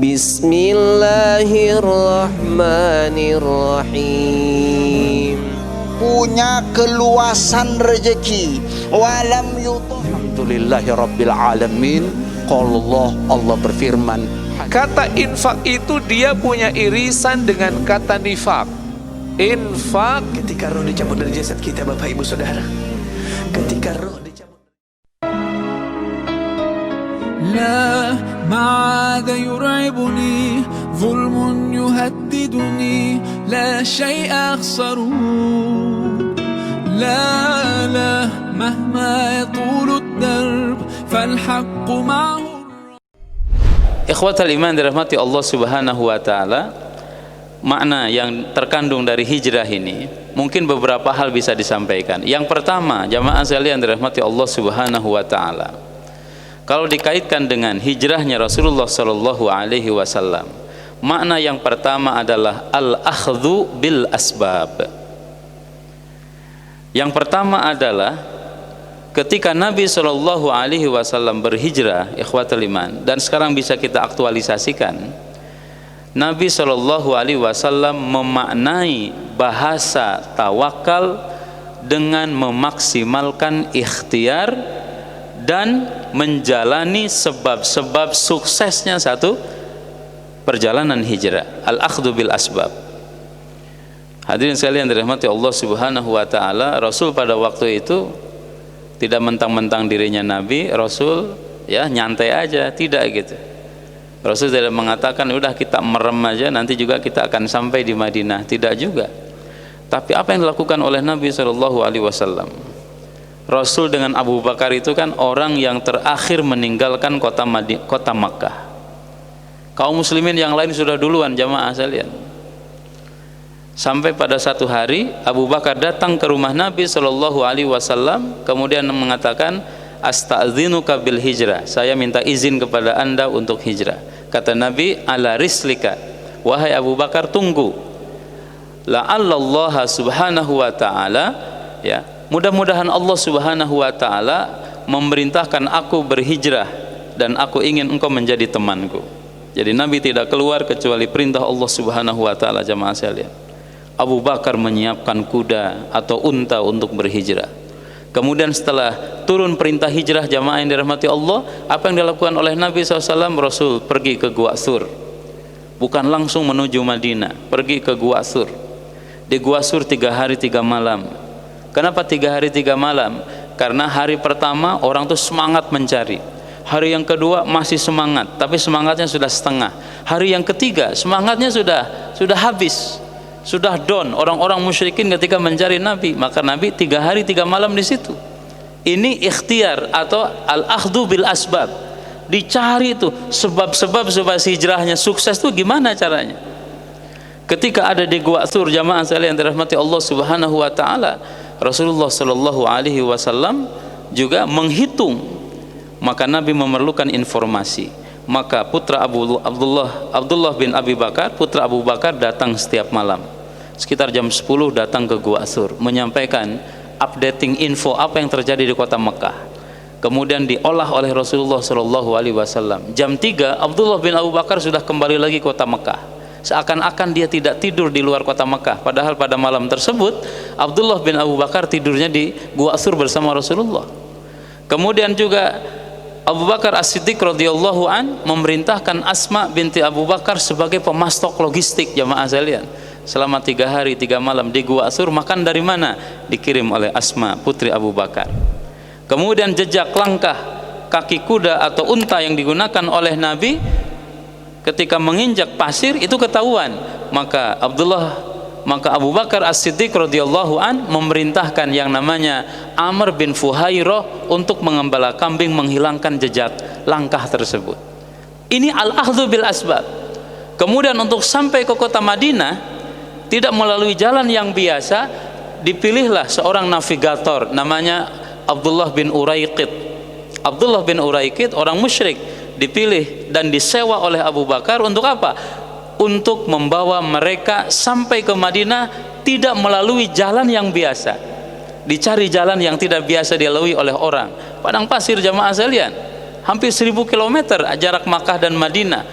Bismillahirrahmanirrahim. Punya keluasan rezeki. Walam yutuh. Alhamdulillahirabbil alamin. Qala Allah berfirman, kata infak itu dia punya irisan dengan kata nifak. Infak ketika roh dicabut dari jasad kita, Bapak Ibu Saudara. Ketika roh dicabut. لا معاذ يرعبني ظلم يهددني لا شيء أخسره لا مهما يطول الدرب فالحق معه. Ikhwatal iman dirahmati Allah Subhanahu wa taala, makna yang terkandung dari hijrah ini mungkin beberapa hal bisa disampaikan. Yang pertama, jamaah sekalian dirahmati Allah Subhanahu wa taala, kalau dikaitkan dengan hijrahnya Rasulullah sallallahu alaihi wasallam, makna yang pertama adalah al-akhdhu bil asbab. Yang pertama adalah ketika Nabi sallallahu alaihi wasallam berhijrah, ikhwatul iman, dan sekarang bisa kita aktualisasikan, Nabi sallallahu alaihi wasallam memaknai bahasa tawakal dengan memaksimalkan ikhtiar dan menjalani sebab-sebab suksesnya satu perjalanan hijrah, al-akhdhu bil asbab. Hadirin sekalian dirahmati Allah Subhanahu wa taala, Rasul pada waktu itu tidak mentang-mentang dirinya Nabi, Rasul ya nyantai aja, tidak gitu. Rasul tidak mengatakan udah kita merem aja nanti juga kita akan sampai di Madinah, tidak juga. Tapi apa yang dilakukan oleh Nabi sallallahu alaihi wasallam? Rasul dengan Abu Bakar itu kan orang yang terakhir meninggalkan kota Makkah. Kaum muslimin yang lain sudah duluan, jamaah sekalian. Sampai pada satu hari Abu Bakar datang ke rumah Nabi sallallahu alaihi wasallam, kemudian mengatakan, asta'dzinuka bil hijrah, saya minta izin kepada anda untuk hijrah. Kata Nabi, ala rislika, wahai Abu Bakar, tunggu, la'allallaha subhanahu wa ta'ala, ya, mudah-mudahan Allah Subhanahu wa taala memerintahkan aku berhijrah dan aku ingin engkau menjadi temanku. Jadi Nabi tidak keluar kecuali perintah Allah Subhanahu wa taala, jamaah sekalian. Abu Bakar menyiapkan kuda atau unta untuk berhijrah. Kemudian setelah turun perintah hijrah, jamaah yang dirahmati Allah, apa yang dilakukan oleh Nabi SAW? Rasul pergi ke Gua Sur, bukan langsung menuju Madinah, pergi ke Gua Sur. Di Gua Sur 3 hari 3 malam. Kenapa 3 hari 3 malam? Karena hari pertama orang tuh semangat mencari, hari yang kedua masih semangat, tapi semangatnya sudah setengah, hari yang ketiga semangatnya sudah habis, sudah down. Orang-orang musyrikin ketika mencari Nabi, maka Nabi 3 hari 3 malam di situ. Ini ikhtiar atau al-akhdhu bil asbab, dicari itu sebab-sebab supaya hijrahnya sukses tuh gimana caranya. Ketika ada di Gua Sur, jamaah sekalian dirahmati Allah Subhanahu wa taala, Rasulullah sallallahu alaihi wasallam juga menghitung, maka Nabi memerlukan informasi. Maka putra Abdullah bin Abi Bakar, putra Abu Bakar datang setiap malam. Sekitar jam 10 datang ke Gua Sur menyampaikan updating info apa yang terjadi di kota Mekah. Kemudian diolah oleh Rasulullah sallallahu alaihi wasallam. Jam 3 Abdullah bin Abu Bakar sudah kembali lagi ke kota Mekah. Seakan-akan dia tidak tidur di luar kota Mekah, padahal pada malam tersebut Abdullah bin Abu Bakar tidurnya di Gua Sur bersama Rasulullah. Kemudian juga Abu Bakar As-Siddiq radhiyallahu an memerintahkan Asma binti Abu Bakar sebagai pemastok logistik, jamaah sekalian. Selama 3 hari 3 malam di Gua Sur, makan dari mana? Dikirim oleh Asma putri Abu Bakar. Kemudian jejak langkah kaki kuda atau unta yang digunakan oleh Nabi ketika menginjak pasir itu ketahuan, maka Abu Bakar As-Siddiq radhiyallahu an memerintahkan yang namanya Amr bin Fuhairah untuk mengembala kambing menghilangkan jejak langkah tersebut. Ini al-akhdhu bil asbab. Kemudian untuk sampai ke kota Madinah tidak melalui jalan yang biasa, dipilihlah seorang navigator namanya Abdullah bin Uraiqid. Abdullah bin Uraiqid orang musyrik, dipilih dan disewa oleh Abu Bakar untuk apa? Untuk membawa mereka sampai ke Madinah tidak melalui jalan yang biasa. Dicari jalan yang tidak biasa dilalui oleh orang. Padang pasir, jamaah sekalian, hampir 1000 km jarak Makkah dan Madinah.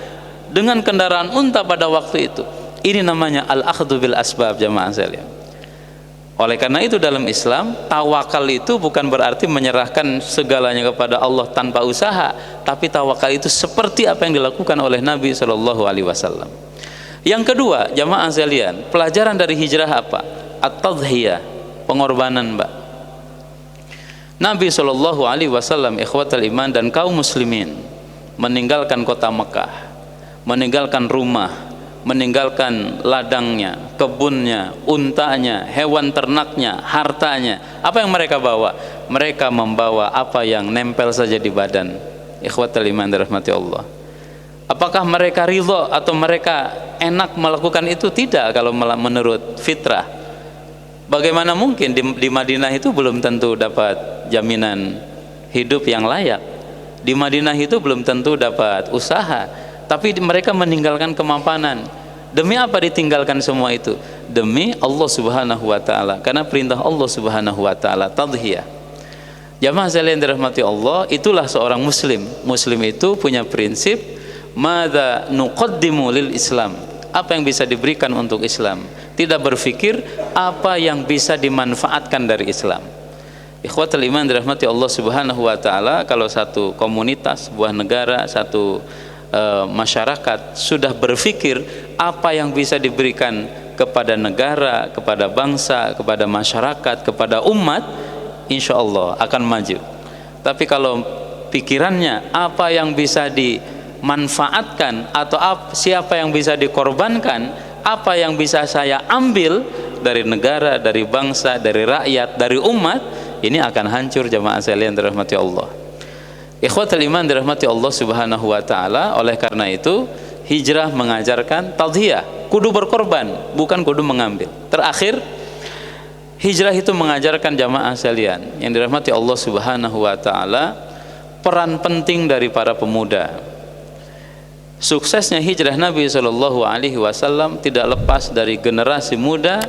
dengan kendaraan unta pada waktu itu. Ini namanya al-akhdhu bil asbab, jamaah sekalian. Oleh karena itu dalam Islam, tawakal itu bukan berarti menyerahkan segalanya kepada Allah tanpa usaha, tapi tawakal itu seperti apa yang dilakukan oleh Nabi SAW. Yang kedua, jamaah sekalian, pelajaran dari hijrah apa? At-tadhiyah, pengorbanan, Mbak. Nabi SAW, ikhwatal iman dan kaum muslimin, meninggalkan kota Mekah, meninggalkan rumah, meninggalkan ladangnya, kebunnya, untanya, hewan ternaknya, hartanya. Apa yang mereka bawa? Mereka membawa apa yang nempel saja di badan. Ikhwatal iman dirahmati Allah. Apakah mereka ridho atau mereka enak melakukan itu? Tidak, kalau menurut fitrah. Bagaimana mungkin di Madinah itu belum tentu dapat jaminan hidup yang layak. Di Madinah itu belum tentu dapat usaha. Tapi mereka meninggalkan kemapanan. Demi apa ditinggalkan semua itu? Demi Allah Subhanahu wa taala. Karena perintah Allah Subhanahu wa taala, tadhiyah. Jamaah sekalian dirahmati Allah, itulah seorang muslim. Muslim itu punya prinsip madza nuqaddimu lil Islam. Apa yang bisa diberikan untuk Islam? Tidak berpikir apa yang bisa dimanfaatkan dari Islam. Ikhwatul iman dirahmati Allah Subhanahu wa taala, kalau satu komunitas, sebuah negara, satu masyarakat sudah berpikir apa yang bisa diberikan kepada negara, kepada bangsa, kepada masyarakat, kepada umat, insya Allah akan maju. Tapi kalau pikirannya apa yang bisa dimanfaatkan atau siapa yang bisa dikorbankan, apa yang bisa saya ambil dari negara, dari bangsa, dari rakyat, dari umat, ini akan hancur, jamaah sekalian dirahmati Allah. Ikhwatul iman dirahmati Allah Subhanahu wa taala. Oleh karena itu hijrah mengajarkan tadhiyah, kudu berkorban, bukan kudu mengambil. Terakhir, hijrah itu mengajarkan jamaah sekalian yang dirahmati Allah Subhanahu wa taala, peran penting dari para pemuda. Suksesnya hijrah Nabi SAW tidak lepas dari generasi muda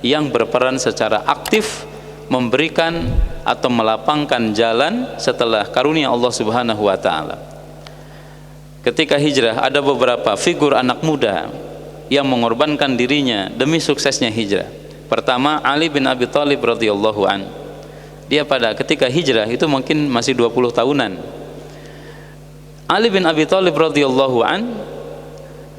yang berperan secara aktif memberikan atau melapangkan jalan setelah karunia Allah Subhanahu wa taala. Ketika hijrah ada beberapa figur anak muda yang mengorbankan dirinya demi suksesnya hijrah. Pertama, Ali bin Abi Thalib radhiyallahu an. Dia pada ketika hijrah itu mungkin masih 20 tahunan. Ali bin Abi Thalib radhiyallahu an,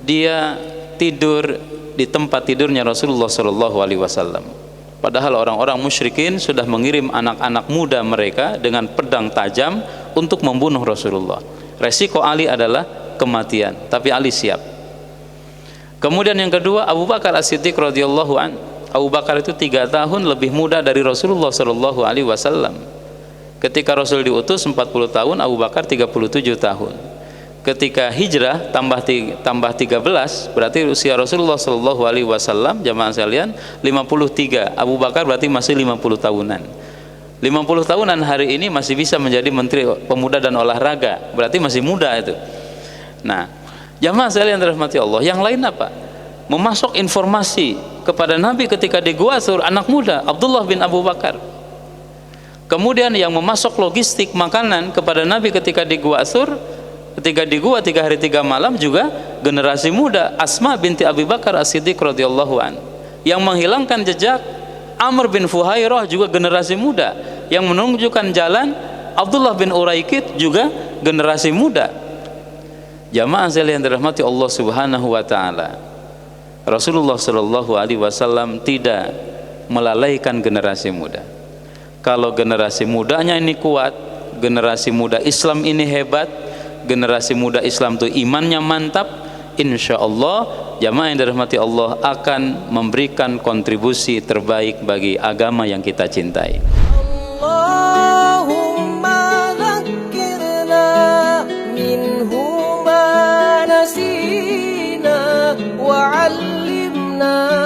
dia tidur di tempat tidurnya Rasulullah sallallahu alaihi wasallam. Padahal orang-orang musyrikin sudah mengirim anak-anak muda mereka dengan pedang tajam untuk membunuh Rasulullah. Resiko Ali adalah kematian, tapi Ali siap. Kemudian yang kedua, Abu Bakar As-Siddiq radhiyallahu an. Abu Bakar itu 3 tahun lebih muda dari Rasulullah sallallahu alaihi wasallam. Ketika Rasul diutus 40 tahun, Abu Bakar 37 tahun. Ketika hijrah tambah 13, berarti usia Rasulullah sallallahu alaihi wasallam, jamaah sekalian, 53. Abu Bakar berarti masih 50 tahunan. 50 tahunan hari ini masih bisa menjadi Menteri Pemuda dan Olahraga, berarti masih muda itu. Nah, jamaah sekalian dirahmati Allah, yang lain apa? Memasok informasi kepada Nabi ketika di Gua Tsur, anak muda Abdullah bin Abu Bakar. Kemudian yang memasok logistik makanan kepada Nabi ketika di Gua Tsur, ketika di gua 3 hari 3 malam, juga generasi muda Asma binti Abi Bakar As-Siddiq radhiyallahu an. Yang menghilangkan jejak Amr bin Fuhairah juga generasi muda. Yang menunjukkan jalan Abdullah bin Uraikid juga generasi muda. Jamaah sekalian dirahmati Allah Subhanahu wa taala. Rasulullah sallallahu alaihi wasallam tidak melalaikan generasi muda. Kalau generasi mudanya ini kuat, generasi muda Islam ini hebat, generasi muda Islam itu imannya mantap, insya Allah jamaah yang dirahmati Allah akan memberikan kontribusi terbaik bagi agama yang kita cintai. Allahumma dhakkirna minhu ma nasina wa 'allimna